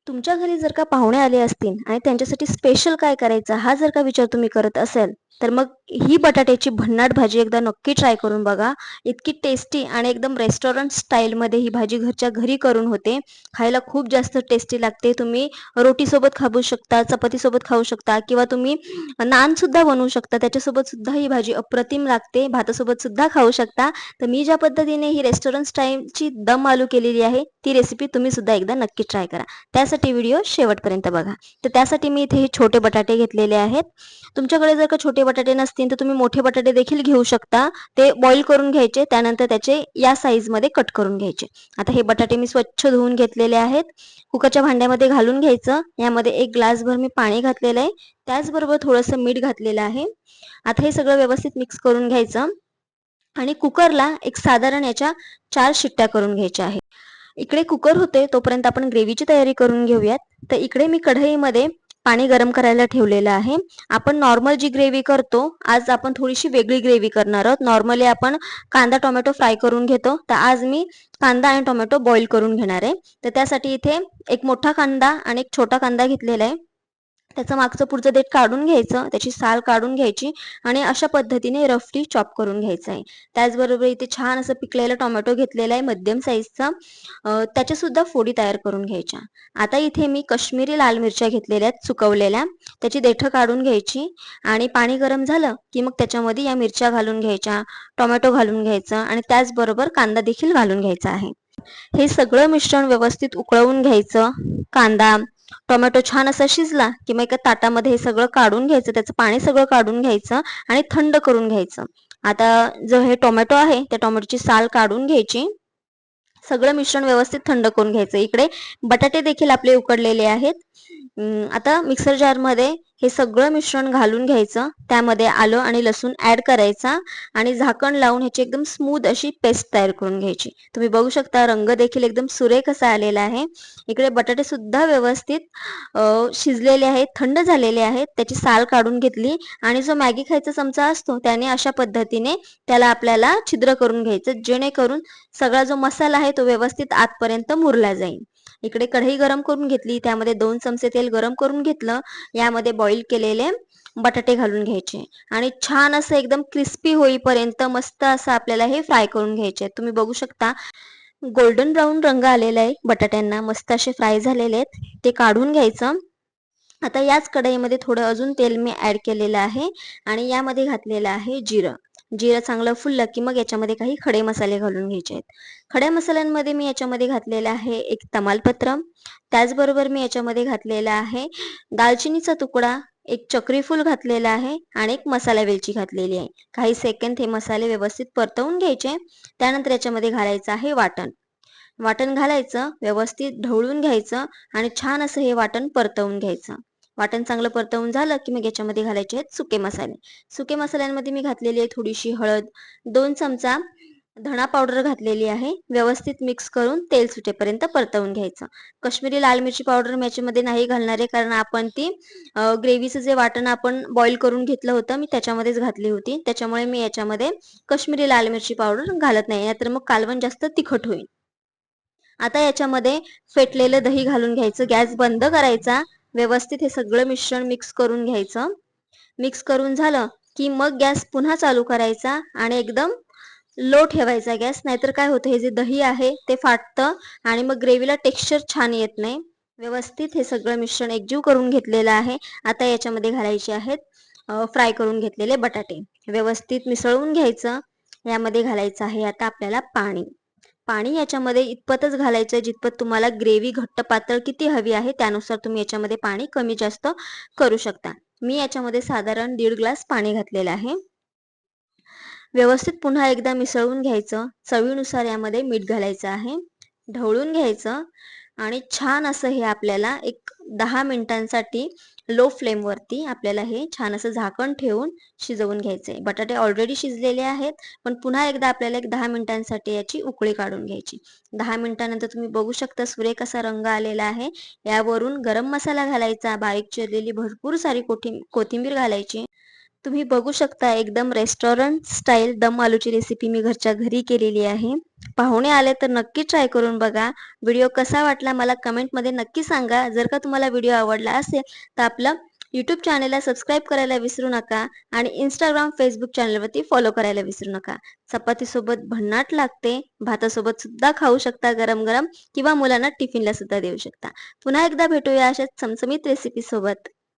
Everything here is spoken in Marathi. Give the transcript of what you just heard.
तुमच्या घरी जर का पाहुणे आले असतील आणि त्यांच्यासाठी स्पेशल काय करायचं हा जर का विचार तुम्ही करत असेल, तर मग ही बटाट्याची भन्नाट भाजी एकदा नक्की ट्राय करून बघा. इतकी टेस्टी आणि एकदम रेस्टॉरंट स्टाईलमध्ये ही भाजी घरच्या घरी करून होते. खायला खूप जास्त टेस्टी लागते. तुम्ही रोटीसोबत खाऊ शकता, चपातीसोबत खाऊ शकता किंवा तुम्ही नानसुद्धा बनवू शकता. त्याच्यासोबत सुद्धा ही भाजी अप्रतिम लागते. भातासोबत सुद्धा खाऊ शकता. तर मी ज्या पद्धतीने ही रेस्टॉरंट स्टाईलची दम आलू केलेली आहे, ती रेसिपी तुम्ही सुद्धा एकदा नक्की ट्राय करा. त्यासाठी व्हिडिओ शेवटपर्यंत बघा. तर त्यासाठी मी इथे हे छोटे बटाटे घेतलेले आहेत. तुमच्याकडे जर का छोटे बटाटे नसतील तर तुम्ही मोठे बटाटे देखील घेऊ शकता. ते बॉईल करून घ्यायचे, त्यानंतर त्याचे या साईजमध्ये कट करून घ्यायचे. आता हे बटाटे मी स्वच्छ धुवून घेतलेले आहेत. कुकरच्या भांड्यामध्ये घालून घ्यायचं. यामध्ये 1 ग्लासभर मी पाणी घातलेलं आहे. त्याचबरोबर थोडंसं मीठ घातलेलं आहे. आता हे सगळं व्यवस्थित मिक्स करून घ्यायचं आणि कुकरला एक साधारण याच्या 4 शिट्ट्या करून घ्यायच्या आहेत. इकडे कुकर होते तोपर्यंत आपण ग्रेव्हीची तयारी करून घेऊयात. तर इकडे मी कढईमध्ये पाणी गरम करायला ठेवलेलं आहे. आपण नॉर्मल जी ग्रेव्ही करतो, आज आपण थोडीशी वेगळी ग्रेव्ही करणार आहोत. नॉर्मली आपण कांदा टोमॅटो फ्राय करून घेतो, तर आज मी कांदा आणि टोमॅटो बॉईल करून घेणार आहे. तर त्यासाठी इथे एक मोठा कांदा आणि एक छोटा कांदा घेतलेला आहे. त्याचं मागचं पुढचं देठ काढून घ्यायचं, त्याची साल काढून घ्यायची आणि अशा पद्धतीने रफली चॉप करून घ्यायचं आहे. त्याचबरोबर इथे छान असं पिकलेला टोमॅटो घेतलेला आहे मध्यम साईजचा. त्याच्या सुद्धा फोडी तयार करून घ्यायच्या. आता इथे मी काश्मीरी लाल मिरच्या घेतलेल्या आहेत सुकवलेल्या. त्याची देठं काढून घ्यायची आणि पाणी गरम झालं की मग त्याच्यामध्ये या मिरच्या घालून घ्यायच्या, टोमॅटो घालून घ्यायचं आणि त्याचबरोबर कांदा देखील घालून घ्यायचा आहे. हे सगळं मिश्रण व्यवस्थित उकळवून घ्यायचं. कांदा, टोमॅटो छान असा शिजला की मग एका ताटामध्ये हे सगळं काढून घ्यायचं, त्याचं पाणी सगळं काढून घ्यायचं आणि थंड करून घ्यायचं. आता जो हे टोमॅटो आहे त्या टोमॅटोची साल काढून घ्यायची. सगळं मिश्रण व्यवस्थित थंड करून घ्यायचं. इकडे बटाटे देखील आपले उकडलेले आहेत. आता मिक्सर जारमध्ये हे सगळं मिश्रण घालून घ्यायचं. त्यामध्ये आलं आणि लसूण ॲड करायचा आणि झाकण लावून ह्याची एकदम स्मूथ अशी पेस्ट तयार करून घ्यायची. तुम्ही बघू शकता रंग देखील एकदम सुरेख असा आलेला आहे. इकडे बटाटे सुद्धा व्यवस्थित शिजलेले आहेत, थंड झालेले आहेत. त्याची साल काढून घेतली आणि जो मॅगी खायचा चमचा असतो त्याने अशा पद्धतीने त्याला आपल्याला छिद्र करून घ्यायचं, जेणेकरून सगळा जो मसाला आहे तो व्यवस्थित आतपर्यंत मुरला जाईल. इकडे कढई गरम करून घेतली, त्यामध्ये 2 चमचे तेल गरम करून घेतलं. यामध्ये बॉईल केलेले बटाटे घालून घ्यायचे आणि छान असं एकदम क्रिस्पी होईपर्यंत मस्त असं आपल्याला हे फ्राय करून घ्यायचे. तुम्ही बघू शकता गोल्डन ब्राऊन रंग आलेला आहे बटाट्यांना, मस्त असे फ्राय झालेले आहेत. ते काढून घ्यायचं. आता याच कढईमध्ये थोडं अजून तेल मी ॲड केलेलं आहे आणि यामध्ये घातलेलं आहे जिरं. जिरं चांगलं फुललं की मग याच्यामध्ये काही खडे मसाले घालून घ्यायचे आहेत. खड्या मसाल्यांमध्ये मी याच्यामध्ये घातलेलं आहे एक तमालपत्र. त्याचबरोबर मी याच्यामध्ये घातलेला आहे दालचिनीचा तुकडा, एक चक्री फूल घातलेला आहे आणि एक मसाला वेलची घातलेली आहे. काही सेकंद हे मसाले व्यवस्थित परतवून घ्यायचे. त्यानंतर याच्यामध्ये घालायचं आहे वाटण. वाटण घालायचं, व्यवस्थित ढवळून घ्यायचं आणि छान असं हे वाटण परतवून घ्यायचं. वाटण चांगलं परतवून झालं की मग याच्यामध्ये घालायचे आहेत सुके मसाले. सुके मसाल्यांमध्ये मी घातलेली आहे थोडीशी हळद, 2 चमचा धणा पावडर घातलेली आहे. व्यवस्थित मिक्स करून तेल सुटेपर्यंत परतवून घ्यायचं. काश्मीरी लाल मिरची पावडर मी याच्यामध्ये नाही घालणार आहे, कारण आपण ती ग्रेव्हीचं जे वाटण आपण बॉईल करून घेतलं होतं मी त्याच्यामध्येच घातली होती. त्याच्यामुळे मी याच्यामध्ये काश्मीरी लाल मिरची पावडर घालत नाही, नाहीतर मग कालवण जास्त तिखट होईल. आता याच्यामध्ये फेटलेलं दही घालून घ्यायचं. गॅस बंद करायचा. व्यवस्थित हे सगळं मिश्रण मिक्स करून घ्यायचं. मिक्स करून झालं की मग गॅस पुन्हा चालू करायचा आणि एकदम लो ठेवायचा गॅस. नाहीतर काय होतं, हे जे दही आहे ते फाटतं आणि मग ग्रेव्हीला टेक्स्चर छान येत नाही. व्यवस्थित हे सगळं मिश्रण एकजीव करून घेतलेलं आहे. आता याच्यामध्ये घालायचे आहेत फ्राय करून घेतलेले बटाटे. व्यवस्थित मिसळून घ्यायचं. यामध्ये घालायचं आहे आता आपल्याला पाणी. पाणी याच्यामध्ये इतपतच घालायचं जितपत तुम्हाला ग्रेव्ही घट्ट पातळ किती हवी आहे त्यानुसार तुम्ही याच्यामध्ये पाणी कमी जास्त करू शकता. मी याच्यामध्ये साधारण 1.5 ग्लास पाणी घातलेलं आहे. व्यवस्थित पुन्हा एकदा मिसळून घ्यायचं. चवीनुसार यामध्ये मीठ घालायचं आहे. ढवळून घ्यायचं आणि छान असं हे आपल्याला एक 10 मिनिटांसाठी लो फ्लेमवरती आपल्याला हे छान असं झाकण ठेवून शिजवून घ्यायचं आहे. बटाटे ऑलरेडी शिजलेले आहेत, पण पुन्हा एकदा आपल्याला एक 10 मिनिटांसाठी याची उकळी काढून घ्यायची. 10 मिनिटानंतर तुम्ही बघू शकता सुरेख असा रंग आलेला आहे. यावरून गरम मसाला घालायचा, बारीक चिरलेली भरपूर सारी कोथिंबीर घालायची. तुम्ही बघू शकता एकदम रेस्टॉरंट स्टाईल दम आलूची रेसिपी मी घरच्या घरी केलेली आहे. पाहुणे आले तर नक्की ट्राय करून बघा. व्हिडिओ कसा वाटला मला कमेंटमध्ये नक्की सांगा. जर का तुम्हाला व्हिडिओ आवडला असेल तर आपलं यूट्यूब चॅनलला सबस्क्राईब करायला विसरू नका आणि Instagram, Facebook चॅनलवरती फॉलो करायला विसरू नका. चपातीसोबत भन्नाट लागते. भातासोबत सुद्धा खाऊ शकता गरम-गरम किंवा मुलांना टिफिनला सुद्धा देऊ शकता. पुन्हा एकदा भेटूया अशाच चमचमीत रेसिपीसोबत.